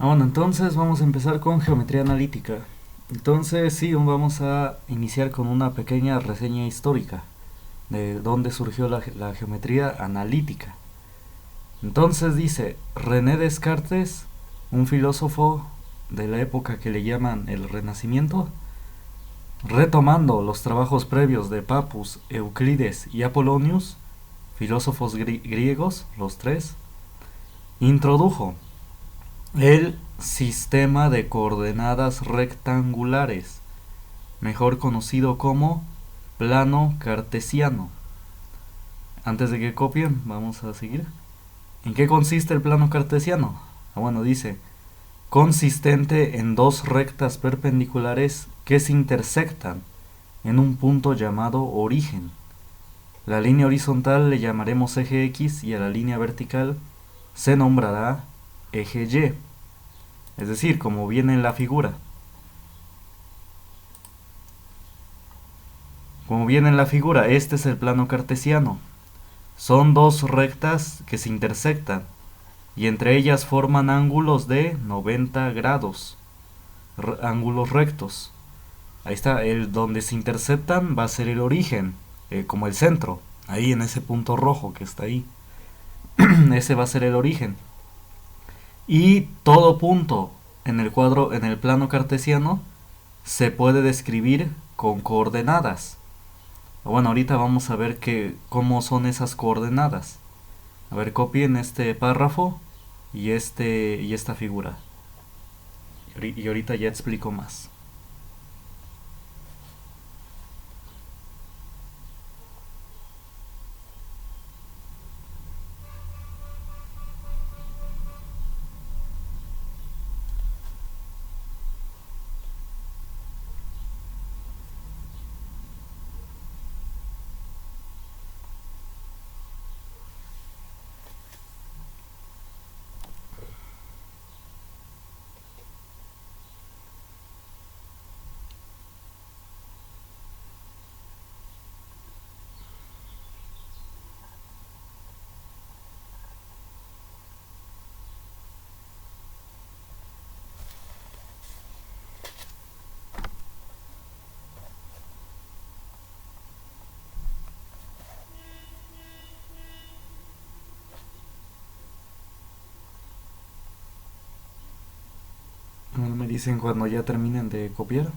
Bueno, entonces vamos a empezar con geometría analítica. Entonces, sí, vamos a iniciar con una pequeña reseña histórica de dónde surgió la geometría analítica. Entonces dice, René Descartes, un filósofo de la época que le llaman el Renacimiento, retomando los trabajos previos de Pappus, Euclides y Apollonius, filósofos griegos, los tres, introdujo el sistema de coordenadas rectangulares, mejor conocido como plano cartesiano. Antes de que copien, vamos a seguir. ¿En qué consiste el plano cartesiano? Bueno, dice, consistente en dos rectas perpendiculares que se intersectan en un punto llamado origen. La línea horizontal le llamaremos eje X y a la línea vertical se nombrará eje Y. Es decir, como viene en la figura. Como viene en la figura, este es el plano cartesiano. Son dos rectas que se intersectan y entre ellas forman ángulos de 90 grados, ángulos rectos. Ahí está, el donde se interceptan va a ser el origen, como el centro, ahí en ese punto rojo que está ahí. Ese va a ser el origen. Y todo punto en el cuadro, en el plano cartesiano, se puede describir con coordenadas. Bueno, ahorita vamos a ver cómo son esas coordenadas. A ver, copien este párrafo y esta figura. Y ahorita ya explico más. Me dicen cuando ya terminen de copiar.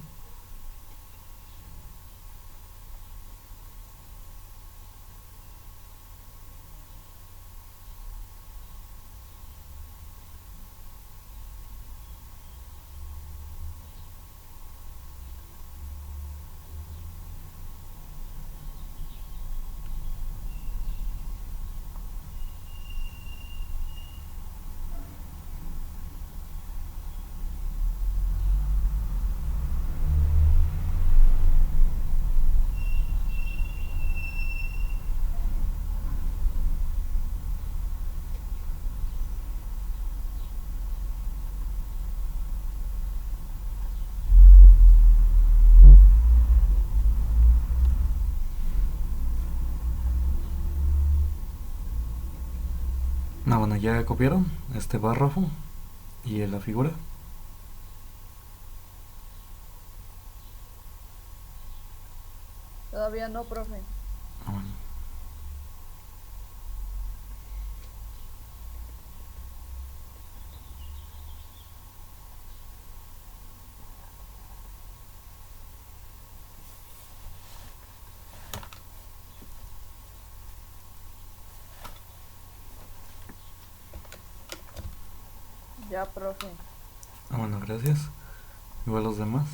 No, bueno, ya copiaron este párrafo y la figura. Todavía no, profe. Ah, bueno. Ya, profe. Bueno, gracias. Igual los demás.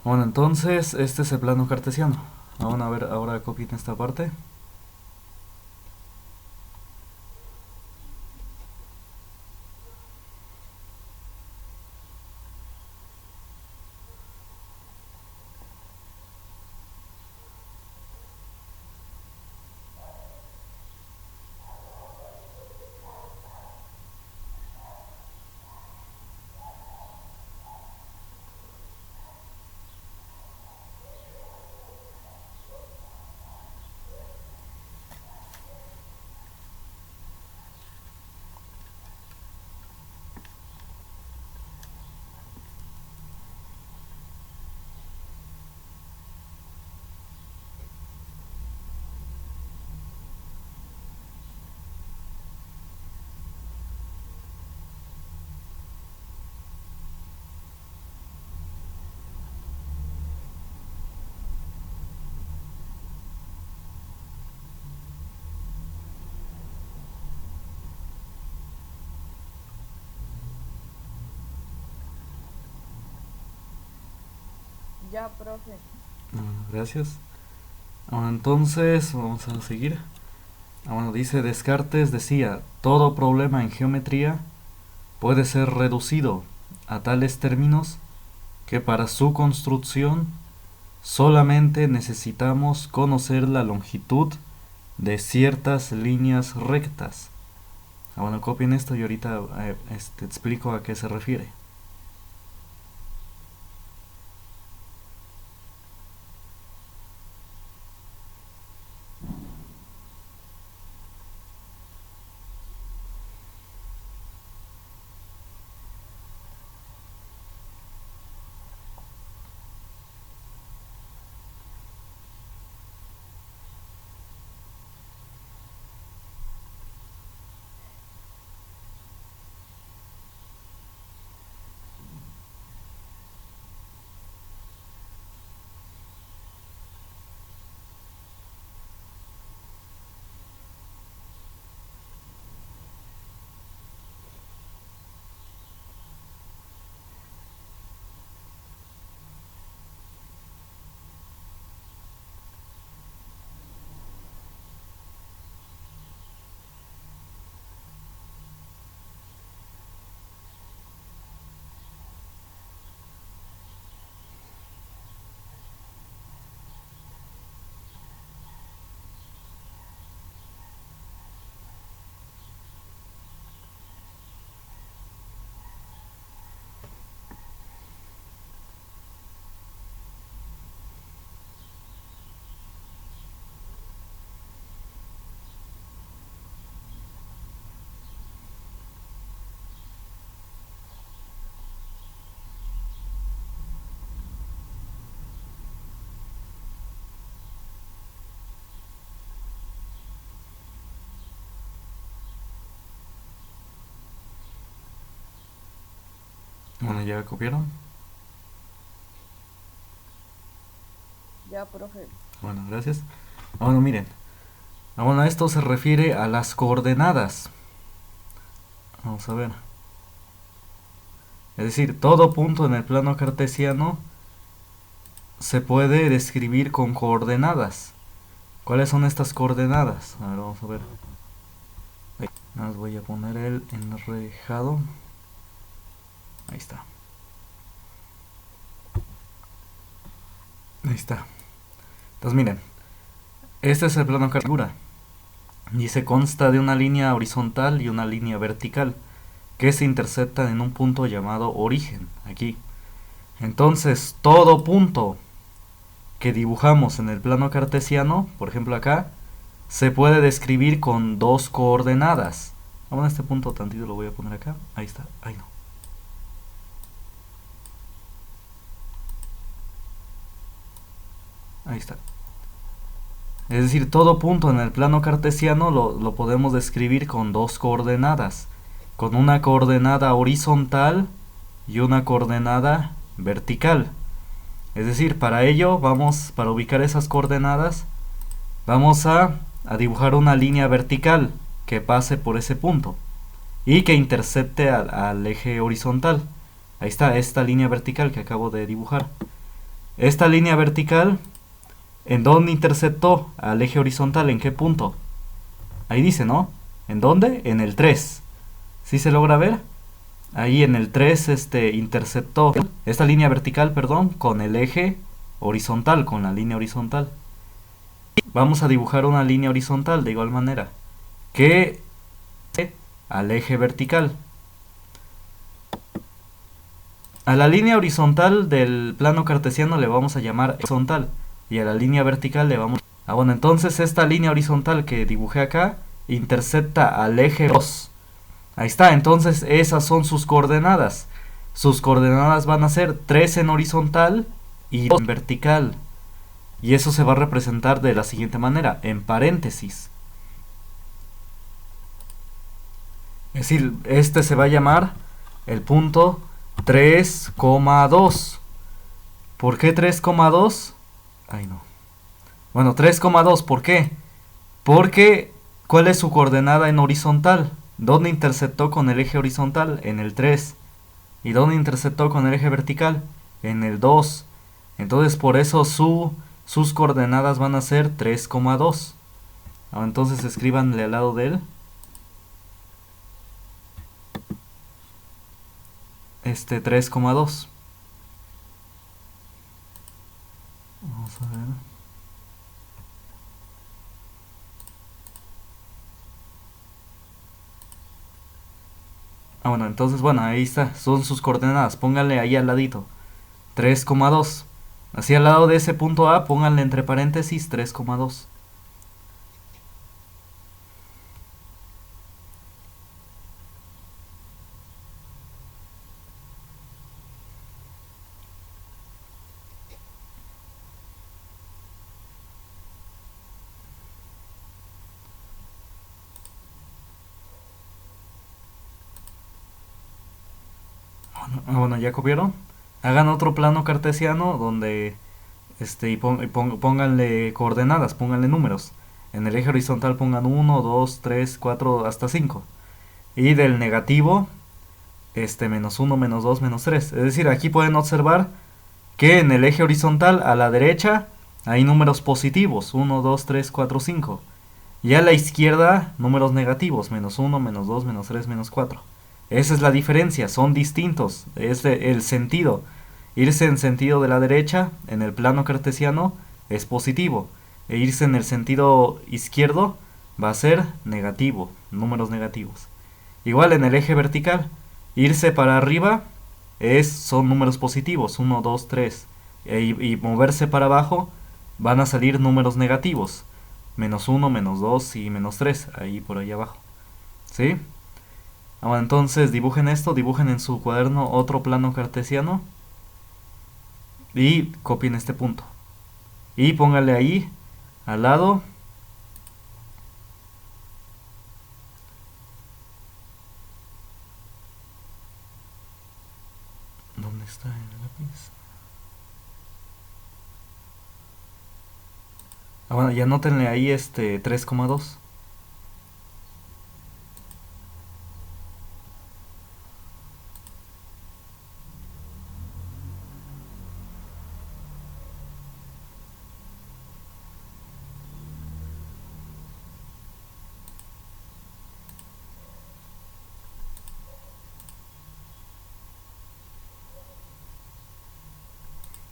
Bueno, entonces este es el plano cartesiano. Bueno, a ver, ahora copien esta parte. Ya, profe. Gracias. Entonces, vamos a seguir. Bueno, dice Descartes decía, todo problema en geometría puede ser reducido a tales términos que para su construcción solamente necesitamos conocer la longitud de ciertas líneas rectas. Bueno, copien esto y ahorita explico a qué se refiere. Bueno, ¿ya copiaron? Ya, profe. Bueno, gracias. Bueno, miren. Bueno, esto se refiere a las coordenadas. Vamos a ver. Es decir, todo punto en el plano cartesiano se puede describir con coordenadas. ¿Cuáles son estas coordenadas? A ver, vamos a ver. Nada más voy a poner el enrejado. Ahí está. Ahí está. Entonces miren, este es el plano cartesiano y se consta de una línea horizontal y una línea vertical que se interceptan en un punto llamado origen, aquí. Entonces, todo punto que dibujamos en el plano cartesiano, por ejemplo acá, se puede describir con dos coordenadas. Bueno, este punto tantito lo voy a poner acá. Ahí está, ahí no. Ahí está. Es decir, todo punto en el plano cartesiano lo podemos describir con dos coordenadas. Con una coordenada horizontal y una coordenada vertical. Es decir, para ello, para ubicar esas coordenadas, vamos a dibujar una línea vertical que pase por ese punto y que intercepte al eje horizontal. Ahí está, esta línea vertical que acabo de dibujar. Esta línea vertical, ¿en dónde interceptó al eje horizontal? ¿En qué punto? Ahí dice, ¿no? ¿En dónde? En el 3. ¿Sí se logra ver? Ahí en el 3 interceptó esta línea vertical, perdón, con el eje horizontal, con la línea horizontal. Vamos a dibujar una línea horizontal de igual manera que al eje vertical. A la línea horizontal del plano cartesiano le vamos a llamar horizontal y a la línea vertical le vamos a... bueno, entonces esta línea horizontal que dibujé acá intercepta al eje 2. Ahí está, entonces esas son sus coordenadas. Sus coordenadas van a ser 3 en horizontal y 2 en vertical. Y eso se va a representar de la siguiente manera, en paréntesis. Es decir, este se va a llamar el punto 3,2. ¿Por qué 3,2? Ay, no. Bueno, 3,2, ¿por qué? Porque, ¿cuál es su coordenada en horizontal? ¿Dónde interceptó con el eje horizontal? En el 3. ¿Y dónde interceptó con el eje vertical? En el 2. Entonces por eso sus coordenadas van a ser 3,2. Entonces escríbanle al lado de él 3,2. Vamos a ver. Bueno, entonces, bueno, ahí está, son sus coordenadas, pónganle ahí al ladito, 3,2. Así al lado de ese punto A, pónganle entre paréntesis 3,2. Bueno, ¿ya copiaron? Hagan otro plano cartesiano donde y pónganle coordenadas, pónganle números. En el eje horizontal pongan 1, 2, 3, 4, hasta 5. Y del negativo, menos 1, menos 2, menos 3. Es decir, aquí pueden observar que en el eje horizontal a la derecha hay números positivos, 1, 2, 3, 4, 5. Y a la izquierda números negativos, menos 1, menos 2, menos 3, menos 4. Esa es la diferencia, son distintos, es el sentido. Irse en sentido de la derecha, en el plano cartesiano, es positivo. E irse en el sentido izquierdo va a ser negativo, números negativos. Igual en el eje vertical, irse para arriba son números positivos, 1, 2, 3. Y moverse para abajo van a salir números negativos, menos 1, menos 2 y menos 3, ahí por ahí abajo. ¿Sí? Entonces dibujen esto, dibujen en su cuaderno otro plano cartesiano y copien este punto. Y póngale ahí, al lado, ¿dónde está el lápiz? Bueno, ya anótenle ahí 3,2.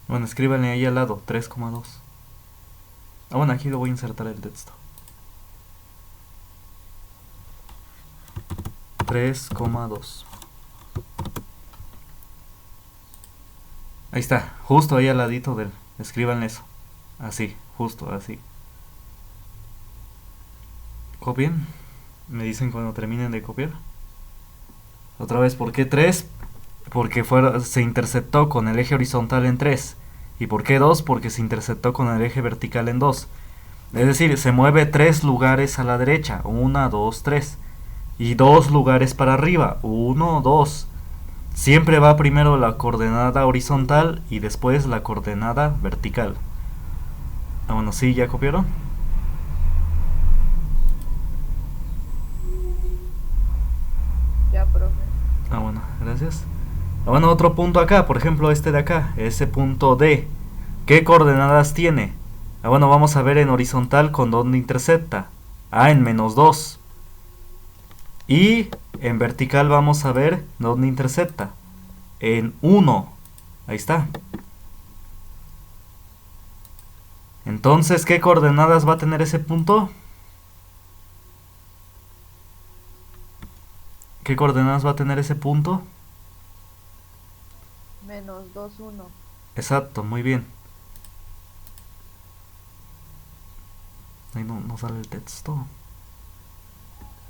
Bueno, escríbanle ahí al lado, 3,2. Bueno, aquí lo voy a insertar el texto. 3,2. Ahí está, justo ahí al ladito del. Escriban eso. Así, justo así. Copien. Me dicen cuando terminen de copiar. Otra vez, ¿por qué 3? Porque se interceptó con el eje horizontal en 3. ¿Y por qué 2? Porque se interceptó con el eje vertical en 2. Es decir, se mueve 3 lugares a la derecha. 1, 2, 3. Y 2 lugares para arriba. 1, 2. Siempre va primero la coordenada horizontal y después la coordenada vertical. Bueno, ¿sí? ¿Ya copiaron? Ya, profe. Bueno, gracias. Bueno, otro punto acá, por ejemplo este de acá, ese punto D. ¿Qué coordenadas tiene? Bueno, vamos a ver en horizontal con dónde intercepta. En menos 2. Y en vertical vamos a ver dónde intercepta. En 1. Ahí está. Entonces, ¿qué coordenadas va a tener ese punto? ¿Qué coordenadas va a tener ese punto? Menos 2, 1. Exacto, muy bien. Ahí no sale el texto.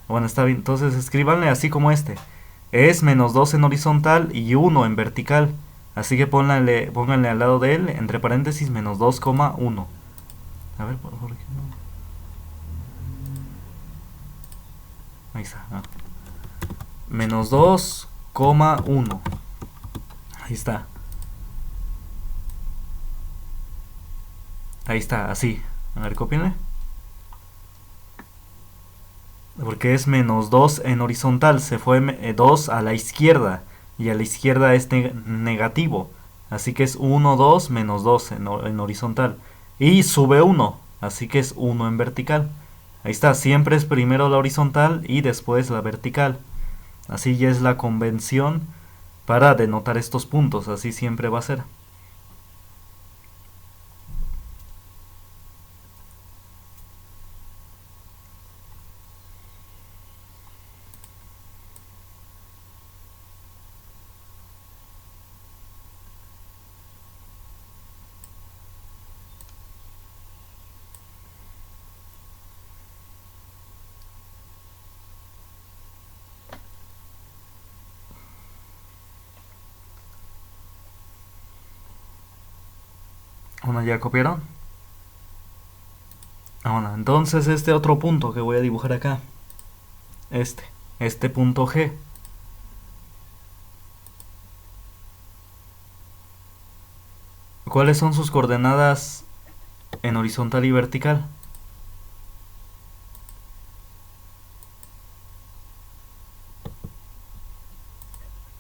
Bueno, está bien. Entonces escríbanle así como este. Es menos 2 en horizontal y 1 en vertical. Así que pónganle al lado de él, entre paréntesis, menos 2,1. A ver, por favor. Ahí está. Menos 2,1. Ahí está. Ahí está, así. A ver, cópienle. Porque es menos 2 en horizontal. Se fue 2 a la izquierda. Y a la izquierda es negativo. así que es 1, 2, menos 2 en horizontal. Y sube 1, así que es 1 en vertical. Ahí está, siempre es primero la horizontal y después la vertical. Así ya es la convención para denotar estos puntos, así siempre va a ser. Bueno, ¿ya copiaron? Bueno, entonces este otro punto que voy a dibujar acá, este punto G, ¿cuáles son sus coordenadas en horizontal y vertical?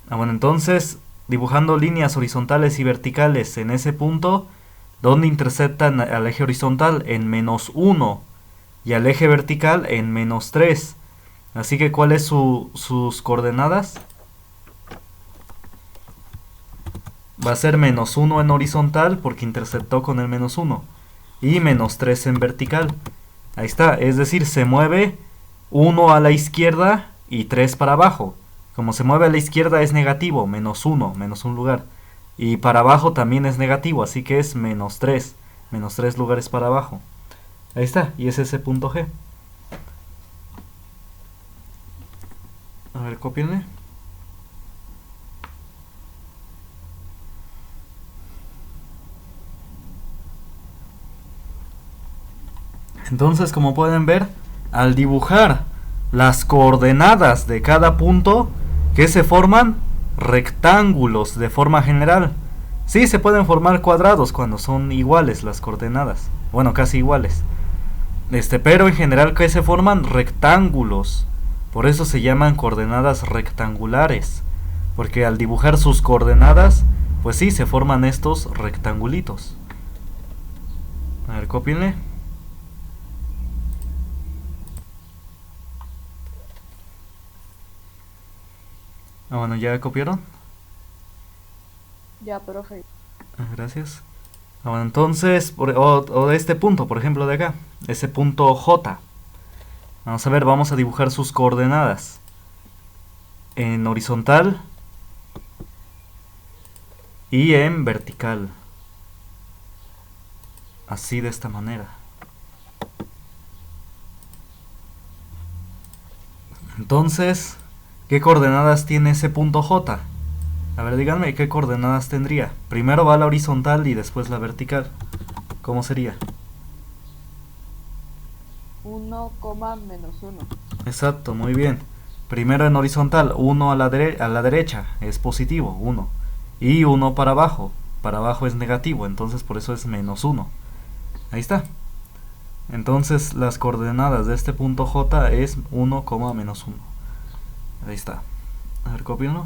Bueno, entonces dibujando líneas horizontales y verticales en ese punto, donde interceptan al eje horizontal en -1 y al eje vertical en -3. Así que ¿cuáles sus coordenadas? Va a ser -1 en horizontal porque interceptó con el -1 y -3 en vertical. Ahí está, es decir, se mueve 1 a la izquierda y 3 para abajo. Como se mueve a la izquierda es negativo, -1, menos un lugar. Y para abajo también es negativo, así que es -3, -3 lugares para abajo. Ahí está, y es ese punto G. A ver, cópienle. Entonces, como pueden ver, al dibujar las coordenadas de cada punto, que se forman rectángulos de forma general. Sí, se pueden formar cuadrados cuando son iguales las coordenadas. Bueno, casi iguales. Pero en general, ¿qué se forman? Rectángulos. Por eso se llaman coordenadas rectangulares. Porque al dibujar sus coordenadas, pues sí, se forman estos rectangulitos. A ver, cópienle. Bueno, ¿ya copiaron? Ya, profe. Gracias. Bueno, entonces, o de este punto, por ejemplo, de acá, ese punto J. Vamos a ver, vamos a dibujar sus coordenadas. En horizontal y en vertical. Así, de esta manera. Entonces, ¿qué coordenadas tiene ese punto J? A ver, díganme qué coordenadas tendría. Primero va la horizontal y después la vertical. ¿Cómo sería? 1, -1. Exacto, muy bien. Primero en horizontal, 1 a la derecha es positivo, 1. Y 1 para abajo es negativo, entonces por eso es -1. Ahí está. Entonces las coordenadas de este punto J es 1, -1. Ahí está. A ver, cópienlo.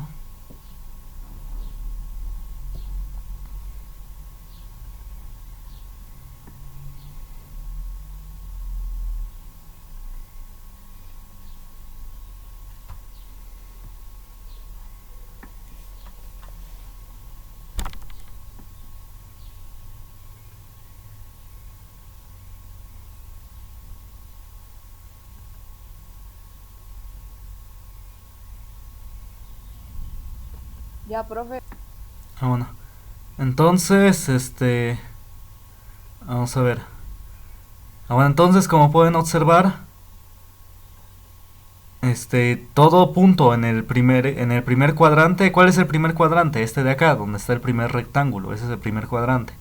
Ya, profe. Bueno. Entonces, vamos a ver. Bueno, entonces, como pueden observar, todo punto en el primer cuadrante. ¿Cuál es el primer cuadrante? Este de acá, donde está el primer rectángulo. Ese es el primer cuadrante.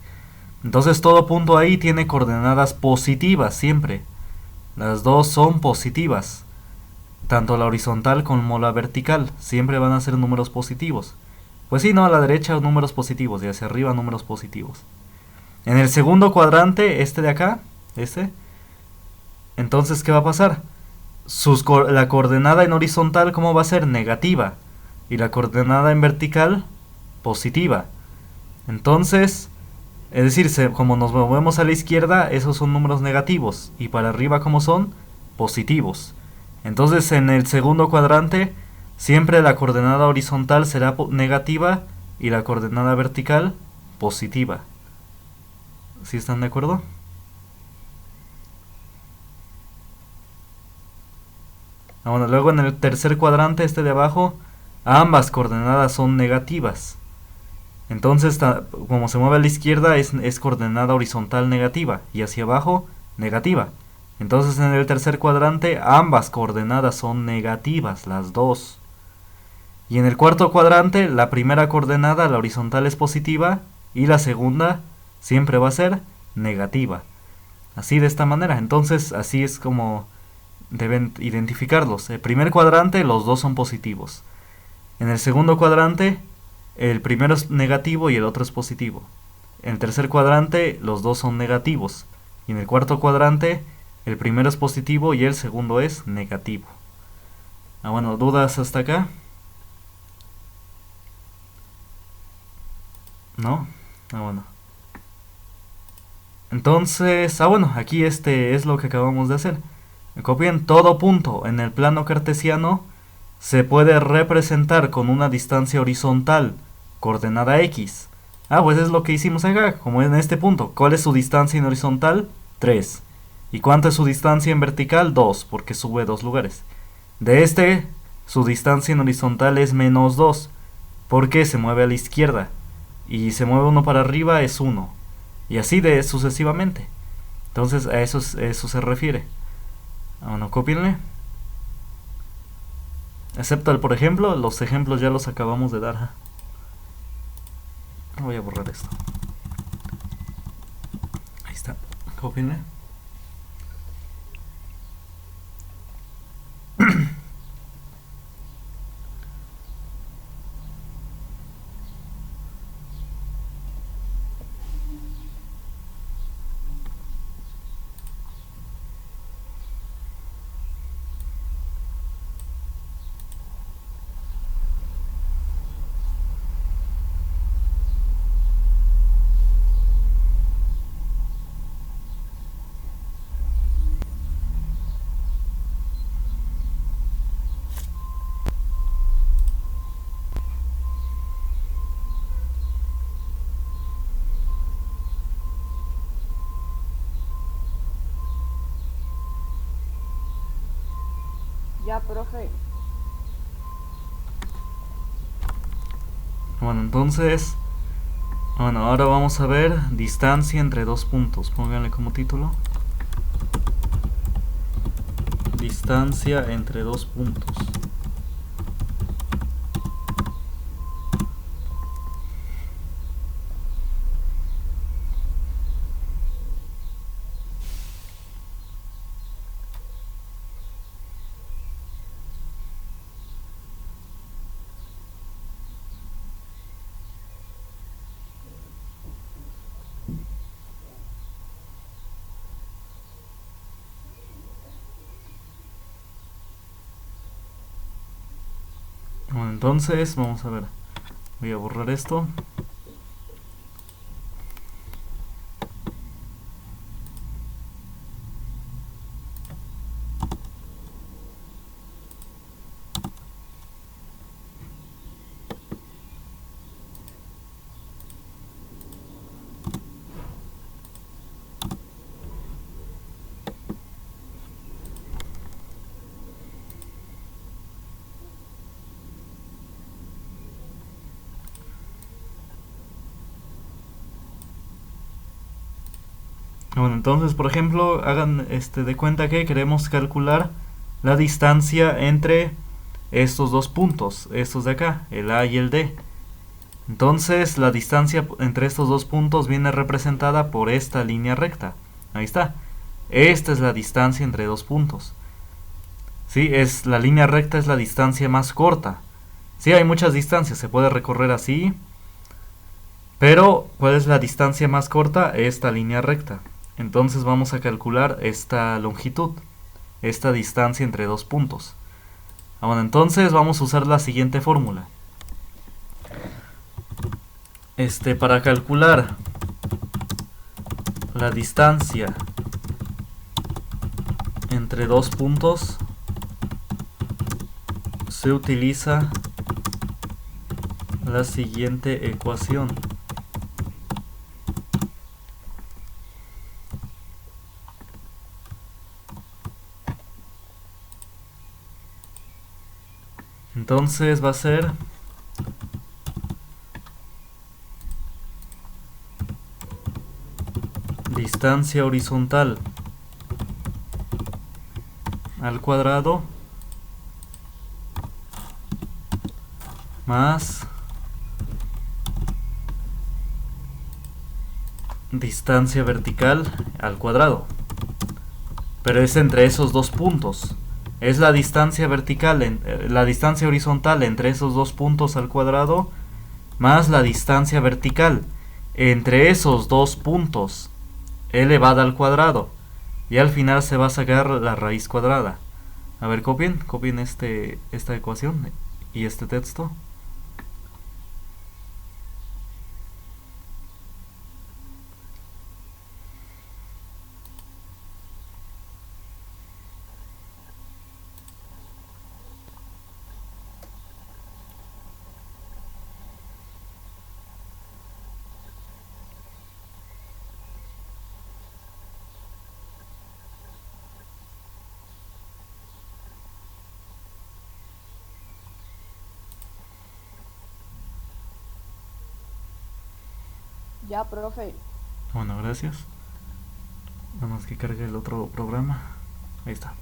Entonces todo punto ahí tiene coordenadas positivas siempre. Las dos son positivas. Tanto la horizontal como la vertical. Siempre van a ser números positivos. Pues sí, no, a la derecha números positivos y hacia arriba números positivos. En el segundo cuadrante, este de acá, entonces, ¿qué va a pasar? La coordenada en horizontal, ¿cómo va a ser? Negativa. Y la coordenada en vertical, positiva. Entonces, es decir, como nos movemos a la izquierda, esos son números negativos. Y para arriba, ¿cómo son? Positivos. Entonces, en el segundo cuadrante, siempre la coordenada horizontal será negativa y la coordenada vertical positiva. ¿Sí están de acuerdo? Bueno, luego en el tercer cuadrante, este de abajo, ambas coordenadas son negativas. Entonces, como se mueve a la izquierda, es coordenada horizontal negativa y hacia abajo negativa. Entonces, en el tercer cuadrante, ambas coordenadas son negativas, las dos. Y en el cuarto cuadrante, la primera coordenada, la horizontal, es positiva y la segunda siempre va a ser negativa. Así, de esta manera. Entonces, así es como deben identificarlos. El primer cuadrante, los dos son positivos. En el segundo cuadrante, el primero es negativo y el otro es positivo. En el tercer cuadrante, los dos son negativos. Y en el cuarto cuadrante, el primero es positivo y el segundo es negativo. Bueno, ¿dudas hasta acá? ¿No? Bueno. Entonces, bueno, aquí es lo que acabamos de hacer. Copien todo punto en el plano cartesiano se puede representar con una distancia horizontal, coordenada x. Pues es lo que hicimos acá, como en este punto. ¿Cuál es su distancia en horizontal? 3. ¿Y cuánto es su distancia en vertical? 2, porque sube 2 lugares. De su distancia en horizontal es menos 2, porque se mueve a la izquierda. Y se mueve uno para arriba, es 1. Y así sucesivamente. Entonces a eso se refiere. Bueno, cópienle. Excepto el por ejemplo, los ejemplos ya los acabamos de dar. Voy a borrar esto. Ahí está. Cópienle. Ya, profe. Bueno, entonces, ahora vamos a ver distancia entre dos puntos. Pónganle como título. Distancia entre dos puntos. Bueno, entonces, vamos a ver. Voy a borrar esto. Bueno, entonces, por ejemplo, hagan de cuenta que queremos calcular la distancia entre estos dos puntos, estos de acá, el A y el D. Entonces, la distancia entre estos dos puntos viene representada por esta línea recta. Ahí está. Esta es la distancia entre dos puntos. Sí, la línea recta es la distancia más corta. Sí, hay muchas distancias, se puede recorrer así. Pero, ¿cuál es la distancia más corta? Esta línea recta. Entonces vamos a calcular esta longitud, esta distancia entre dos puntos. Bueno, entonces vamos a usar la siguiente fórmula. Para calcular la distancia entre dos puntos se utiliza la siguiente ecuación. Entonces va a ser distancia horizontal al cuadrado más distancia vertical al cuadrado. Pero es entre esos dos puntos. Es la distancia vertical, la distancia horizontal entre esos dos puntos al cuadrado más la distancia vertical entre esos dos puntos elevada al cuadrado. Y al final se va a sacar la raíz cuadrada. A ver, copien esta ecuación y este texto. Ya, profe. Bueno, gracias. Nada más que cargue el otro programa. Ahí está.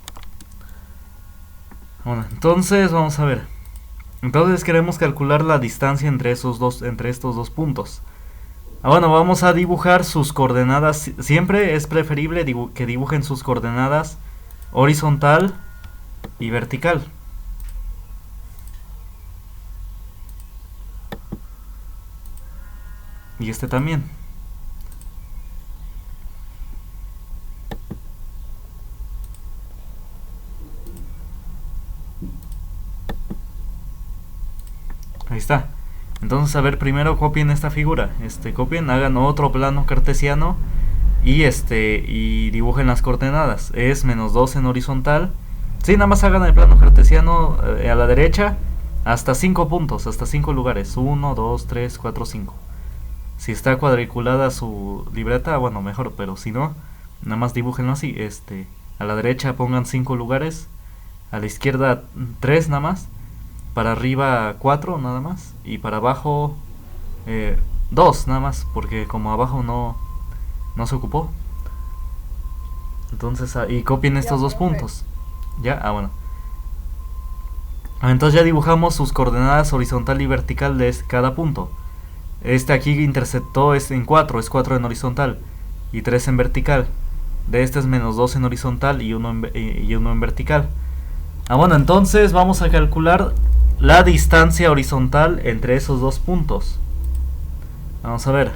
Bueno, entonces vamos a ver. Entonces queremos calcular la distancia entre estos dos puntos. Bueno, vamos a dibujar sus coordenadas. Siempre es preferible que dibujen sus coordenadas horizontal y vertical. Y también. Ahí está. Entonces, a ver, primero copien esta figura. Copien, hagan otro plano cartesiano y dibujen las coordenadas. Es menos 2 en horizontal. Sí, nada más hagan el plano cartesiano a la derecha hasta 5 puntos, hasta 5 lugares. 1, 2, 3, 4, 5. Si está cuadriculada su libreta, bueno, mejor, pero si no, nada más dibújenlo así. A la derecha pongan 5 lugares, a la izquierda 3 nada más, para arriba 4 nada más, y para abajo 2 nada más, porque como abajo no se ocupó. Entonces, y copien estos dos puntos. ¿Ya? Bueno. Entonces ya dibujamos sus coordenadas horizontal y vertical de cada punto. Aquí interceptó en 4, es 4 en horizontal y 3 en vertical. De es menos 2 en horizontal y 1 en vertical. Bueno, entonces vamos a calcular la distancia horizontal entre esos dos puntos. Vamos a ver.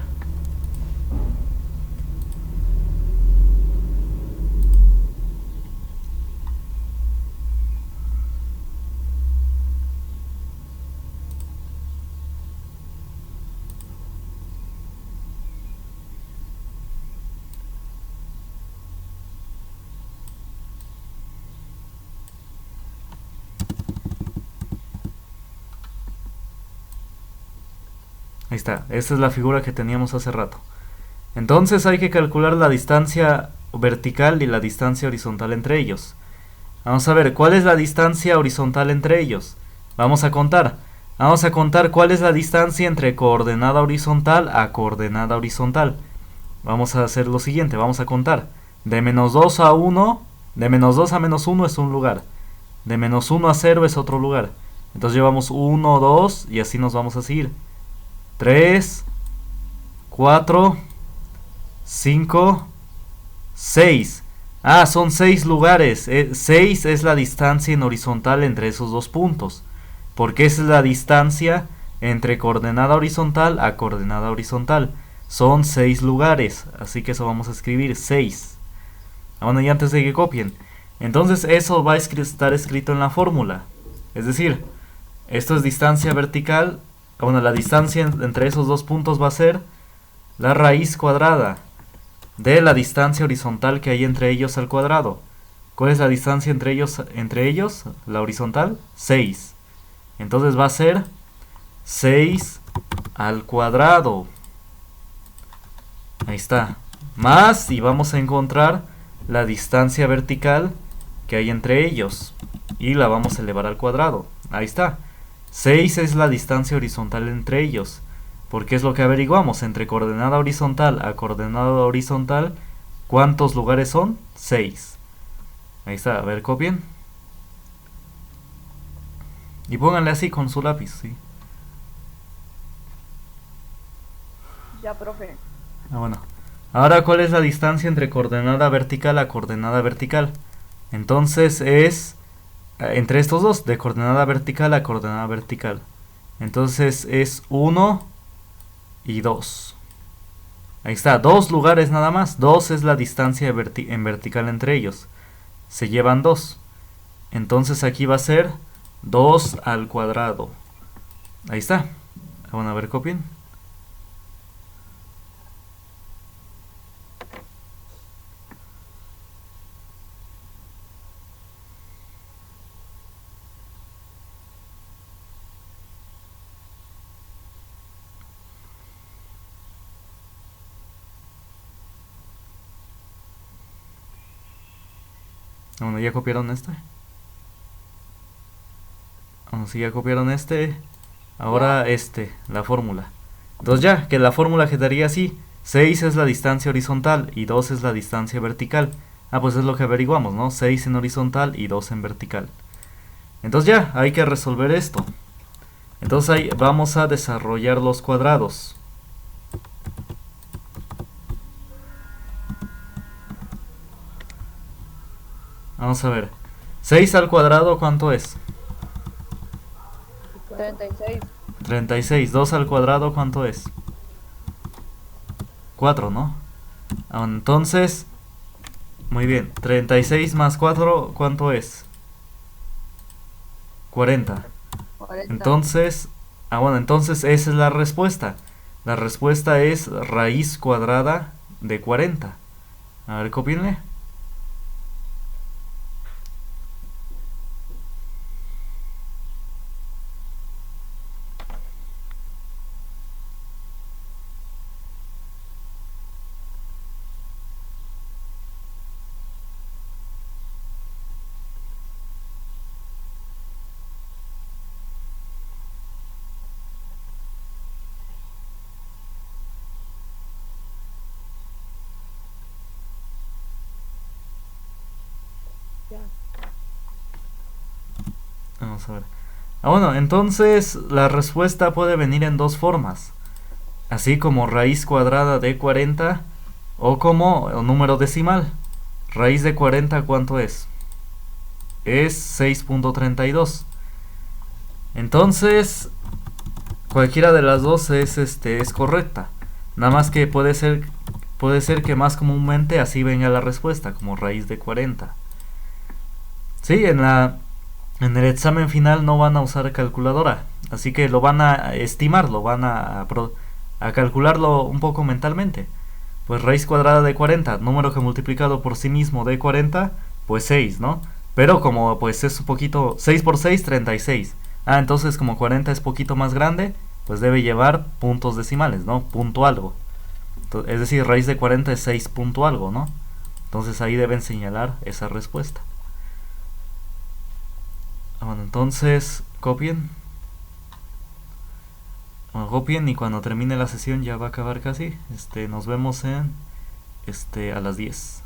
Ahí está, esta es la figura que teníamos hace rato. Entonces hay que calcular la distancia vertical y la distancia horizontal entre ellos. Vamos a ver, ¿cuál es la distancia horizontal entre ellos? Vamos a contar. Vamos a contar cuál es la distancia entre coordenada horizontal a coordenada horizontal. Vamos a hacer lo siguiente, vamos a contar. De menos 2 a 1, de menos 2 a menos 1 es un lugar. De menos 1 a 0 es otro lugar. Entonces llevamos 1, 2 y así nos vamos a seguir. 3, 4, 5, 6. Son 6 lugares. 6 es la distancia en horizontal entre esos dos puntos. Porque esa es la distancia entre coordenada horizontal a coordenada horizontal. Son 6 lugares. Así que eso vamos a escribir 6. Bueno, y antes de que copien. Entonces eso va a estar escrito en la fórmula. Es decir, esto es distancia vertical Bueno, la distancia entre esos dos puntos va a ser la raíz cuadrada de la distancia horizontal que hay entre ellos al cuadrado. ¿Cuál es la distancia entre ellos? La horizontal, 6. Entonces va a ser 6 al cuadrado. Ahí está. Más, y vamos a encontrar la distancia vertical que hay entre ellos. Y la vamos a elevar al cuadrado. Ahí está. 6 es la distancia horizontal entre ellos. Porque es lo que averiguamos. Entre coordenada horizontal a coordenada horizontal, ¿cuántos lugares son? 6. Ahí está. A ver, copien. Y pónganle así con su lápiz, ¿sí? Ya, profe. Bueno. Ahora, ¿cuál es la distancia entre coordenada vertical a coordenada vertical? Entonces es entre estos dos, de coordenada vertical a coordenada vertical. Entonces es 1 y 2. Ahí está, 2 lugares nada más. 2 es la distancia en vertical entre ellos. Se llevan 2. Entonces aquí va a ser 2 al cuadrado. Ahí está. Bueno, a ver, copien. Bueno, ya copiaron este. Bueno, si ya copiaron este, ahora la fórmula. Entonces ya, que la fórmula quedaría así. 6 es la distancia horizontal y 2 es la distancia vertical. Ah, pues es lo que averiguamos, ¿no? 6 en horizontal y 2 en vertical. Entonces ya, hay que resolver esto. Entonces ahí vamos a desarrollar los cuadrados. Vamos a ver. 6 al cuadrado, ¿cuánto es? 36. 36. 2 al cuadrado, ¿cuánto es? 4, ¿no? Entonces, muy bien. 36 más 4, ¿cuánto es? 40. 40. Entonces, bueno, entonces esa es la respuesta. La respuesta es raíz cuadrada de 40. A ver, copienle. Ya. Vamos a ver. Bueno, entonces la respuesta puede venir en dos formas. Así como raíz cuadrada de 40 o como número decimal. Raíz de 40, ¿cuánto es? Es 6.32. Entonces, cualquiera de las dos es correcta. Nada más que puede ser que más comúnmente así venga la respuesta, como raíz de 40. Sí, en el examen final no van a usar calculadora, así que lo van a estimar, lo van a calcularlo un poco mentalmente. Pues raíz cuadrada de 40, número que multiplicado por sí mismo de 40, pues 6, ¿no? Pero como pues es un poquito, 6 por 6, 36. Ah, entonces como 40 es poquito más grande, pues debe llevar puntos decimales, ¿no? Punto algo. Es decir, raíz de 40 es 6 punto algo, ¿no? Entonces ahí deben señalar esa respuesta. Bueno, entonces copien. Bueno, copien y cuando termine la sesión ya va a acabar casi. Nos vemos a las 10.